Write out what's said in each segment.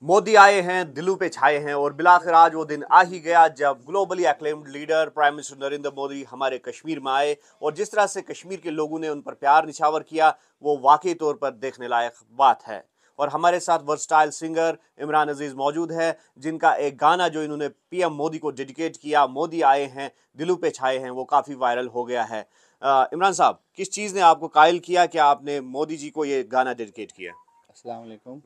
मोदी आए हैं, दिलों पे छाए हैं और बिलाखिर आज वो दिन आ ही गया जब globally acclaimed leader prime minister Narendra Modi हमारे कश्मीर में आए और जिस तरह से कश्मीर के लोगों ने उन पर प्यार निछावर किया वो वाकई तौर पर देखने लायक बात है। और हमारे साथ वर्सटाइल सिंगर इमरान अजीज मौजूद है जिनका एक गाना जो इन्होंने पीएम मोदी को डेडिकेट किया, मोदी आए हैं दिलों पे छाए हैं, वो काफ़ी वायरल हो गया है। इमरान साहब, किस चीज़ ने आपको कायल किया कि आपने मोदी जी को ये गाना डेडिकेट किया? अस्सलाम वालेकुम।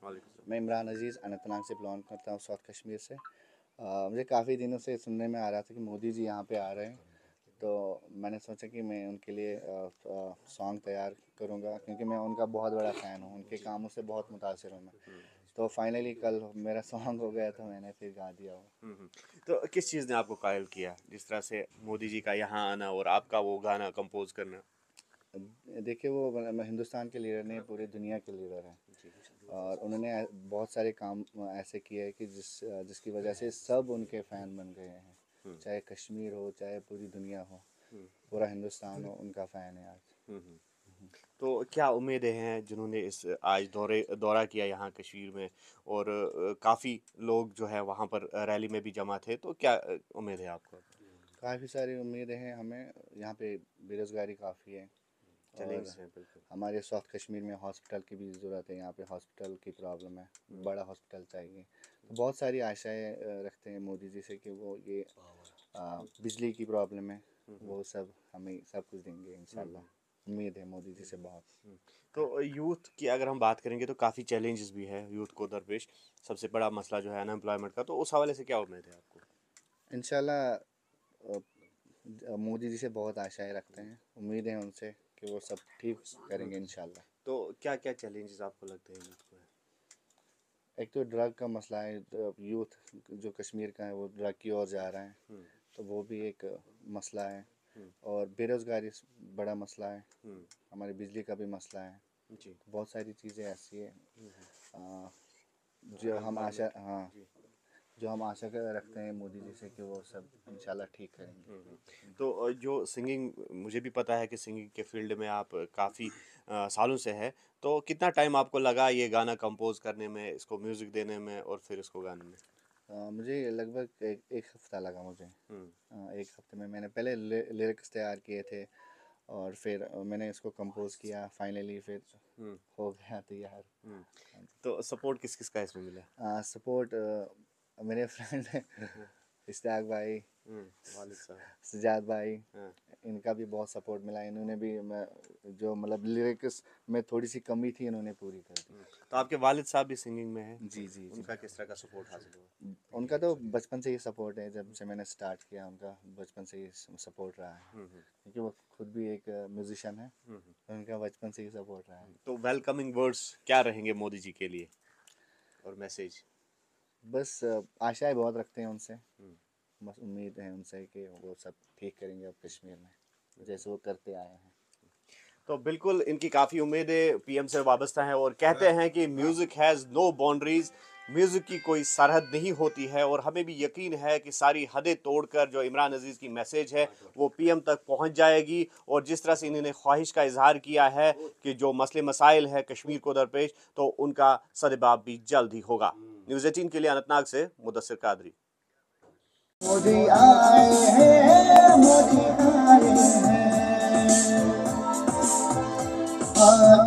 मैं इमरान अजीज़ अनंतनाग से बिलोंग करता हूँ, साउथ कश्मीर से। मुझे काफ़ी दिनों से सुनने में आ रहा था कि मोदी जी यहाँ पे आ रहे हैं, तो मैंने सोचा कि मैं उनके लिए सॉन्ग तैयार करूँगा क्योंकि मैं उनका बहुत बड़ा फ़ैन हूँ, उनके कामों से बहुत मुतासिर हूँ मैं। तो फाइनली कल मेरा सॉन्ग हो गया तो मैंने फिर गा दिया वो। तो किस चीज़ ने आपको कायल किया जिस तरह से मोदी जी का यहाँ आना और आपका वो गाना कंपोज करना? देखिए वो हिंदुस्तान के लीडर नहीं, पूरी दुनिया के लीडर हैं और उन्होंने बहुत सारे काम ऐसे किए हैं कि जिसकी वजह से सब उनके फ़ैन बन गए हैं। चाहे कश्मीर हो, चाहे पूरी दुनिया हो, पूरा हिंदुस्तान हो, उनका फ़ैन है आज। तो क्या उम्मीदें हैं जिन्होंने इस आज दौरा किया यहाँ कश्मीर में और काफ़ी लोग जो है वहाँ पर रैली में भी जमा थे, तो क्या उम्मीद है आपको? काफ़ी सारी उम्मीदें हैं हमें। यहाँ पे बेरोज़गारी काफ़ी है और चैलेंज है बिल्कुल। हमारे साउथ कश्मीर में हॉस्पिटल की भी ज़रूरत है। यहाँ पे हॉस्पिटल की प्रॉब्लम है, बड़ा हॉस्पिटल चाहिए। तो बहुत सारी आशाएं रखते हैं मोदी जी से कि वो ये बिजली की प्रॉब्लम है, वो सब हमें सब कुछ देंगे इंशाल्लाह। उम्मीद है मोदी जी से बहुत। तो यूथ की अगर हम बात करेंगे तो काफ़ी चैलेंजेस भी है यूथ को दरपेश। सबसे बड़ा मसला जो है अनएम्प्लॉयमेंट का, तो उस हवाले से क्या उम्मीद है आपको? इंशाल्लाह मोदी जी से बहुत आशाएं रखते हैं, उम्मीद है उनसे कि वो सब ठीक करेंगे इंशाल्लाह। तो क्या क्या चैलेंजेस आपको लगते हैं यूथ को है? एक तो ड्रग का मसला है, तो यूथ जो कश्मीर का है वो ड्रग की ओर जा रहा है, तो वो भी एक मसला है। और बेरोज़गारी बड़ा मसला है, हमारी बिजली का भी मसला है। जी। तो बहुत सारी चीज़ें ऐसी है अ, जो हम आशा हाँ जो हम आशा कर रखते हैं मोदी जी से कि वो सब इंशाल्लाह ठीक करेंगे। तो जो सिंगिंग, मुझे भी पता है कि सिंगिंग के फील्ड में आप काफ़ी सालों से है, तो कितना टाइम आपको लगा ये गाना कंपोज करने में, इसको म्यूज़िक देने में और फिर इसको गाने में? मुझे लगभग एक हफ़्ता लगा मुझे। हम्म। एक हफ़्ते में मैंने पहले लिरिक्स तैयार किए थे और फिर मैंने इसको कंपोज किया, फाइनली फिर हो गया तैयार। तो सपोर्ट किस किस का इसमें मिला? सपोर्ट मेरे फ्रेंड इश्ताक भाई, वालिद साहब। सजाद भाई, हाँ। इनका भी बहुत सपोर्ट मिला। इन्होंने भी जो मतलब लिरिक्स में थोड़ी सी कमी थी इन्होंने पूरी कर दी। तो आपके वालिद साहब भी सिंगिंग में हैं? जी जी जी। उनका किस तरह का सपोर्ट हासिल हुआ? उनका तो बचपन से ही सपोर्ट है, जब से मैंने स्टार्ट किया उनका बचपन से ही सपोर्ट रहा है क्योंकि वो खुद भी एक म्यूजिशियन है, तो उनका बचपन से ही सपोर्ट रहा है। तो वेलकमिंग वर्ड्स क्या रहेंगे मोदी जी के लिए और मैसेज? बस आशाएं बहुत रखते हैं उनसे, बस उम्मीद है उनसे कि वो सब ठीक करेंगे अब कश्मीर में जैसे वो करते आए हैं। तो बिल्कुल इनकी काफ़ी उम्मीदें पीएम से वाबस्ता हैं और कहते हैं कि music has no boundaries, music की कोई सरहद नहीं होती है और हमें भी यकीन है कि सारी हदें तोड़कर जो इमरान अजीज़ की मैसेज है वो पीएम तक पहुंच जाएगी। और जिस तरह से इन्होंने ख्वाहिश का इजहार किया है कि जो मसले मसाइल है कश्मीर को दरपेश, तो उनका सदबाब भी जल्द ही होगा। न्यूज़ 18 के लिए अनंतनाग से मुदस्सिर कादरी। मोदी आए हैं, मोदी आए हैं,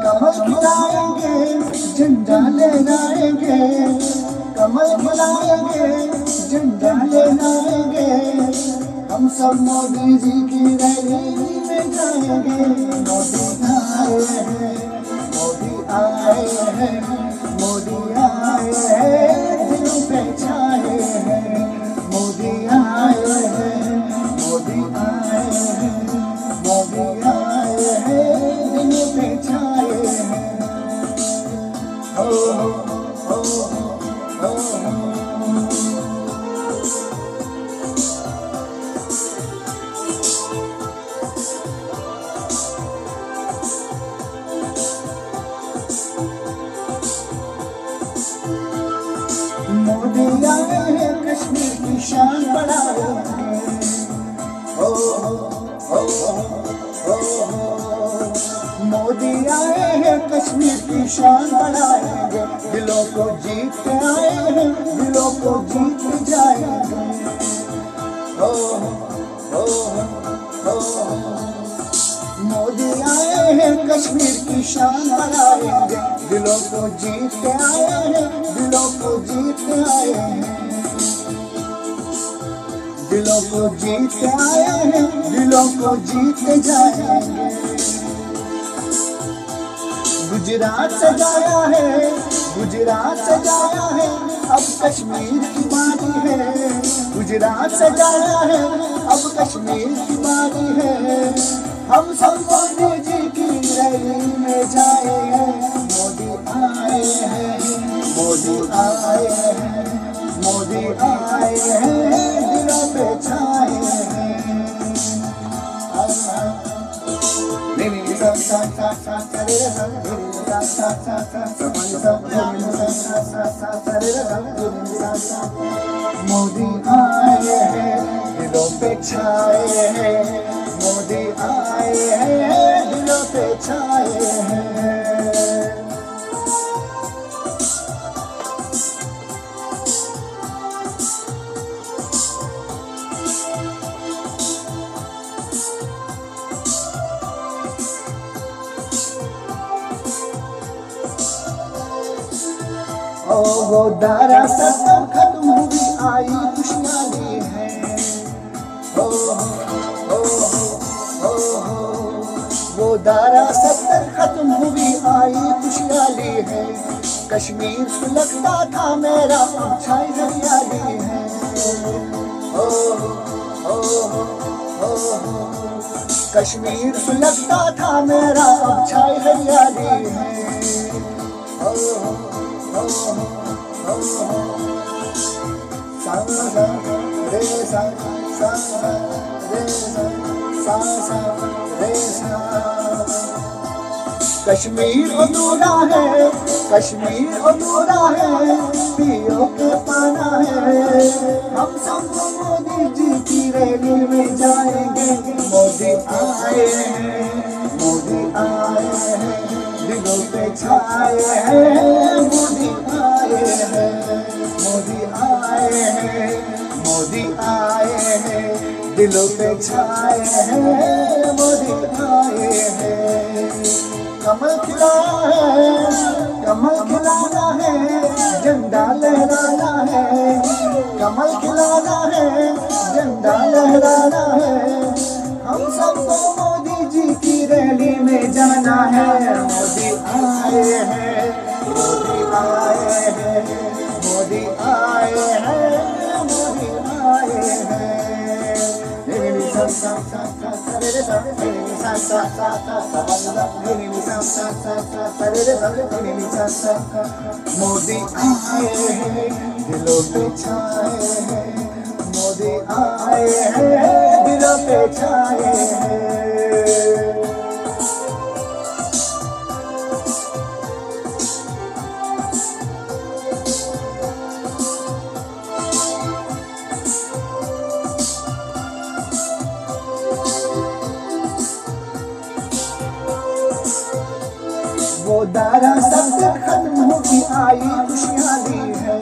कमल खिलाएंगे, झंडा लहराएंगे, कमल खिलाएंगे, झंडा लहराएंगे, हम सब मोदी जी की रैली में जाएंगे। मोदी आए हैं, मोदी आए हैं, मोदी आए हैं, दिलों पे छाए हैं, मोदी आए हैं, मोदी आए हैं, मोदी आए हैं, दिलों पे छाए हैं। हो हो हो हो। मोदी आए हैं, कश्मीर की शान बढ़ाएंगे। हो हो हो हो। मोदी आए हैं, कश्मीर की शान बढ़ाएंगे, दिलों को जीत के आए हैं, दिलों को जीत जाएंगे। हो हो हो मोदी आए हैं, कश्मीर की शान बढ़ाएंगे। दिलों को जीत के आए हैं, दिलों को जीत के आए हैं, दिलों को जीत के आए हैं, दिलों को जीत जाएंगे। गुजरात सजाया है, गुजरात सजाया है, अब कश्मीर की बारी है। गुजरात सजाया है, अब कश्मीर की बारी है। हम सब मोदी जी की रैली में जाए हैं। मोदी आए हैं, मोदी आए हैं, मोदी आए हैं, दिलों पे छाए हैं। मोदी आए हैं, दिलों पे छाए हैं। मोदी आए हैं, दिलों पे छाए हैं। ओ वो दारा सब खत्म हुई, आई खुशहाली है। ओ वो दारा सब खत्म हुई, आई खुशहाली है। कश्मीर सुलगता था मेरा, अब छाई हरियाली है। ओ कश्मीर सुलगता था मेरा, अब छाई हरियाली है। कश्मीर अधूरा है, कश्मीर अधूरा है, पियो के पाना है। हम सब मोदी जी की रैली में जाएंगे। मोदी आए हैं, मोदी आए हैं, दिलों पे छाए हैं। मोदी आए हैं, मोदी आए हैं, मोदी आए हैं, दिलों पे छाए हैं। मोदी आए हैं। कमल खिलाना है, कमल खिलाना है, झंडा लहराना है। कमल खिलाना है, झंडा लहराना है। हम सबको मोदी जी की रैली में जाना है। मोदी आए हैं, मोदी आए हैं, मोदी आए हैं, मोदी आए हैं। मोदी आए हैं, दिलों पे छाए हैं। मोदी आए हैं, दिलों पे छाए हैं। वो दारा सब खत्म होगी, आई खुशहाली है।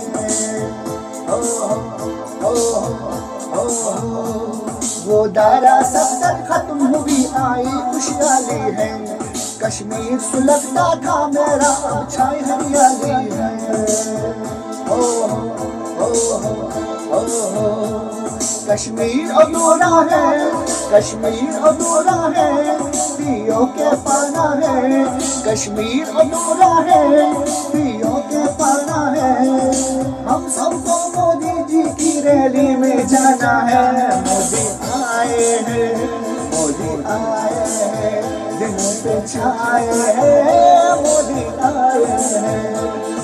वो दारा सब खत्म होगी, आई खुशहाली है। कश्मीर सुलगता था मेरा, अब छाई हरियाली है। कश्मीर अधूरा है, कश्मीर अधूरा है, पियो के पाना है। कश्मीर अधूरा है, पियो के पाना है। हम सबको मोदी जी की रैली में जाना है। मोदी आए हैं, मोदी आए हैं, दिलों पे छाए हैं। मोदी आए हैं,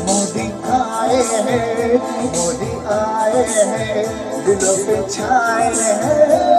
मोदी आए हैं, मोदी आए हैं, दिलों पे छाए हैं।